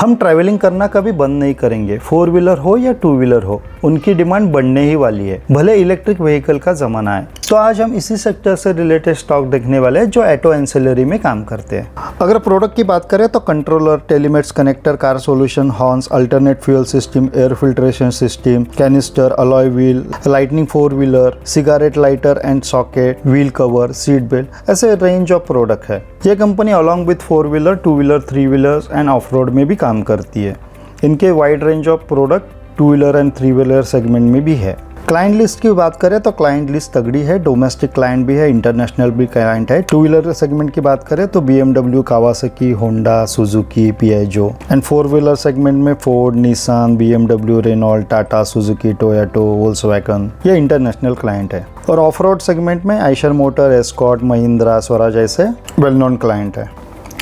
हम ट्रैवलिंग करना कभी बंद नहीं करेंगे, 4 व्हीलर हो या 2 व्हीलर हो, उनकी डिमांड बढ़ने ही वाली है, भले इलेक्ट्रिक व्हीकल का ज़माना है। तो आज हम इसी सेक्टर से रिलेटेड स्टॉक देखने वाले हैं जो ऑटो एंसिलरी में काम करते हैं। अगर प्रोडक्ट की बात करें तो controller, telematics connector, car solution, horns, alternate fuel system, air filtration system, canister, alloy wheel, lightning 4 wheeler, cigarette lighter and socket, wheel cover, seat belt, ऐसे रेंज ऑफ प्रोडक्ट है। ये company along with 4 wheeler, 2 wheeler, 3 wheelers and off road में भी काम करती है। इनके wide range of product 2 wheeler and 3 wheeler segment में भी है। क्लाइंट लिस्ट की बात करें तो क्लाइंट लिस्ट तगड़ी है, डोमेस्टिक क्लाइंट भी है, इंटरनेशनल भी क्लाइंट है। 2 व्हीलर सेगमेंट की बात करें तो BMW, Kawasaki, Honda, Suzuki, Piaggio and 4 wheeler segment में Ford, Nissan, BMW, Renault, Tata, Suzuki, Toyota, Volkswagen, ये इंटरनेशनल क्लाइंट है। और ऑफ रोड सेगमेंट में आइशर मोटर, एस्कॉर्ट, महिंद्रा, स्वराज जैसे वेल नोन क्लाइंट है।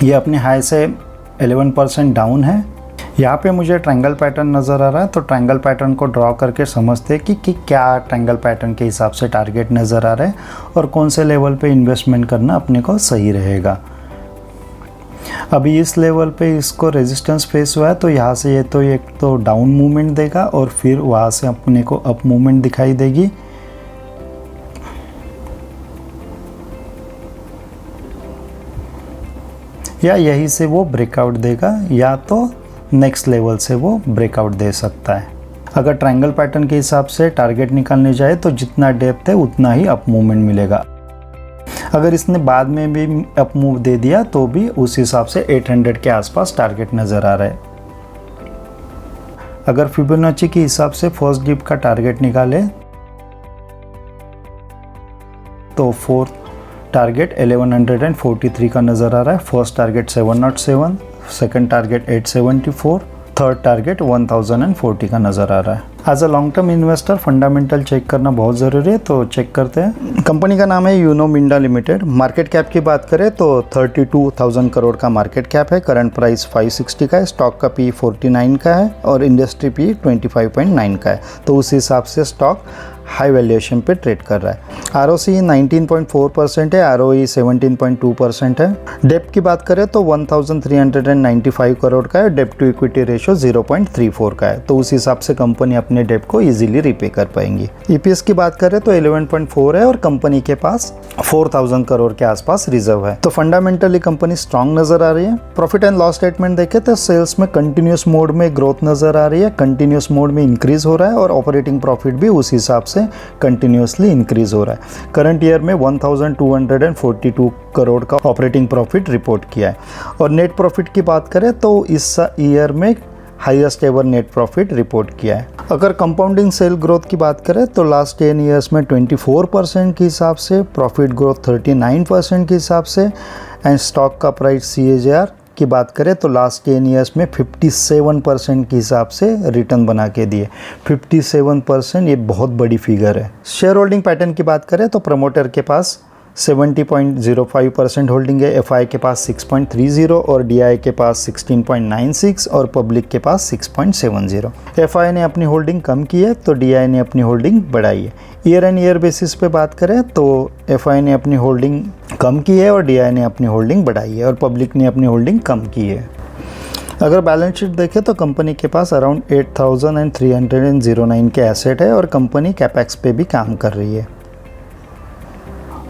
ये अपने हाई से 11% डाउन है। यहाँ पे मुझे ट्रायंगल पैटर्न नज़र आ रहा है, तो ट्रायंगल पैटर्न को ड्रॉ करके समझते हैं कि क्या ट्रायंगल पैटर्न के हिसाब से टारगेट नज़र आ रहा है और कौन से लेवल पे इन्वेस्टमेंट करना अपने को सही रहेगा। अभी इस लेवल पे इसको रेजिस्टेंस फेस हुआ है, तो यहाँ से ये तो एक तो डाउन मूवमेंट देगा और फिर वहाँ से अपने को अप मूवमेंट दिखाई देगी। या यहीं से वो ब्रेकआउट देगा या तो नेक्स्ट लेवल से वो ब्रेकआउट दे सकता है। अगर ट्रायंगल पैटर्न के हिसाब से टारगेट निकालने जाए तो जितना डेप्थ है उतना ही अप मूवमेंट मिलेगा। अगर इसने बाद में भी अप मूव दे दिया तो भी उस हिसाब से 800 के आसपास टारगेट नज़र आ रहा है। अगर फिबोनाची के हिसाब से फर्स्ट डिप का टारगेट निकाले तो फोर्थ टारगेट 1143 का नज़र आ रहा है। First target 707, second target 874, third target 1040 का नज़र आ रहा है। As a long term investor fundamental check करना बहुत ज़रूरी है, तो चेक करते हैं। कंपनी का नाम है Uno Minda limited. Market cap की बात करें तो 32,000 करोड़ का मार्केट कैप है। करंट प्राइस 560 का है। स्टॉक का पी 49 का है और इंडस्ट्री पी 25.9 का है, तो उस हिसाब से स्टॉक हाई वैल्यूएशन पे ट्रेड कर रहा है। ROC 19.4% है, ROE 17.2% है। डेप्ट की बात करें तो 1395 करोड़ का है। डेप्ट टू इक्विटी रेशियो 0.34 का है, तो उस हिसाब से कंपनी अपने डेप्ट को इजीली रिपे कर पाएंगी। EPS की बात करें तो 11.4 है और कंपनी के पास 4000 करोड़ के आसपास रिजर्व है, तो फंडामेंटली कंपनी स्ट्रांग नजर आ रही है। प्रॉफिट एंड लॉस स्टेटमेंट देखें तो सेल्स में कंटिन्यूस मोड में ग्रोथ नजर आ रही है, कंटिन्यूस मोड में इंक्रीज हो रहा है और ऑपरेटिंग प्रॉफिट भी उस हिसाब से कंटिन्यूसली इंक्रीज हो रहा है। करंट ईयर में 1242 करोड़ का ऑपरेटिंग प्रॉफिट रिपोर्ट किया है। और नेट प्रॉफिट की बात करें तो इस ईयर में highest ever net profit report किया है। अगर कंपाउंडिंग सेल ग्रोथ की बात करें तो लास्ट 10 ईयर्स में 24% के हिसाब से, प्रॉफिट ग्रोथ 39% के हिसाब से एंड स्टॉक का प्राइस CAGR की बात करें तो लास्ट 10 ईयर्स में 57% के हिसाब से रिटर्न बना के दिए। 57% ये बहुत बड़ी फिगर है। शेयर होल्डिंग पैटर्न की बात करें तो प्रमोटर के पास 70.05% होल्डिंग है, FI के पास 6.30 और DI के पास 16.96 और पब्लिक के पास 6.70। FI ने अपनी होल्डिंग कम की है तो DI ने अपनी होल्डिंग बढ़ाई है। ईयर एंड ईयर बेसिस पे बात करें तो FI ने अपनी होल्डिंग कम की है और DI ने अपनी होल्डिंग बढ़ाई है और पब्लिक ने अपनी होल्डिंग कम की है। अगर बैलेंस शीट देखें तो कंपनी के पास अराउंड 8309 के एसेट है और कंपनी कैपेक्स पे भी काम कर रही है।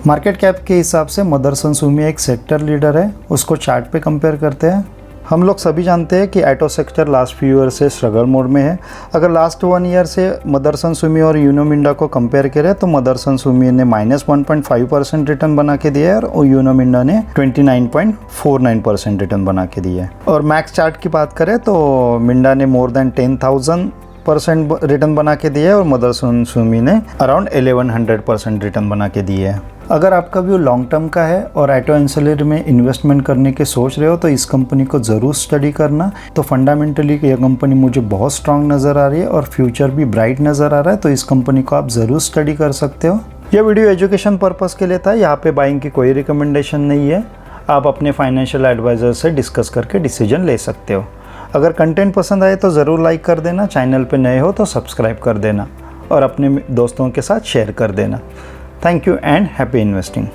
मार्केट कैप के हिसाब से मदरसन सुमी एक सेक्टर लीडर है, उसको चार्ट पे कंपेयर करते हैं। हम लोग सभी जानते हैं कि auto sector last few year से स्ट्रगल मोड में है। अगर लास्ट 1 ईयर से मदरसन सुमी और यूनो मिंडा को कंपेयर करें तो मदरसन सुमी ने -1.5% रिटर्न बना के दिया है और यूनो मिंडा ने 29.49% रिटर्न बना के दिया है। और मैक्स चार्ट की बात करें तो मिंडा ने मोर देन 10,000% रिटर्न बना के दिया है और मदरसन सुमी ने अराउंड 1100% रिटर्न बना के दिए है। अगर आपका व्यू लॉन्ग टर्म का है और ऑटो एंसिलरी में इन्वेस्टमेंट करने के सोच रहे हो तो इस कंपनी को ज़रूर स्टडी करना। तो फंडामेंटली ये कंपनी मुझे बहुत स्ट्रांग नज़र आ रही है और फ्यूचर भी ब्राइट नज़र आ रहा है, तो इस कंपनी को आप ज़रूर स्टडी कर सकते हो। यह वीडियो एजुकेशन पर्पज़ के लिए था, यहाँ पे बाइंग की कोई रिकमेंडेशन नहीं है। आप अपने फाइनेंशियल एडवाइज़र से डिस्कस करके डिसीजन ले सकते हो। अगर कंटेंट पसंद आए तो ज़रूर लाइक कर देना, चैनल पे नए हो तो सब्सक्राइब कर देना और अपने दोस्तों के साथ शेयर कर देना। Thank you and happy investing.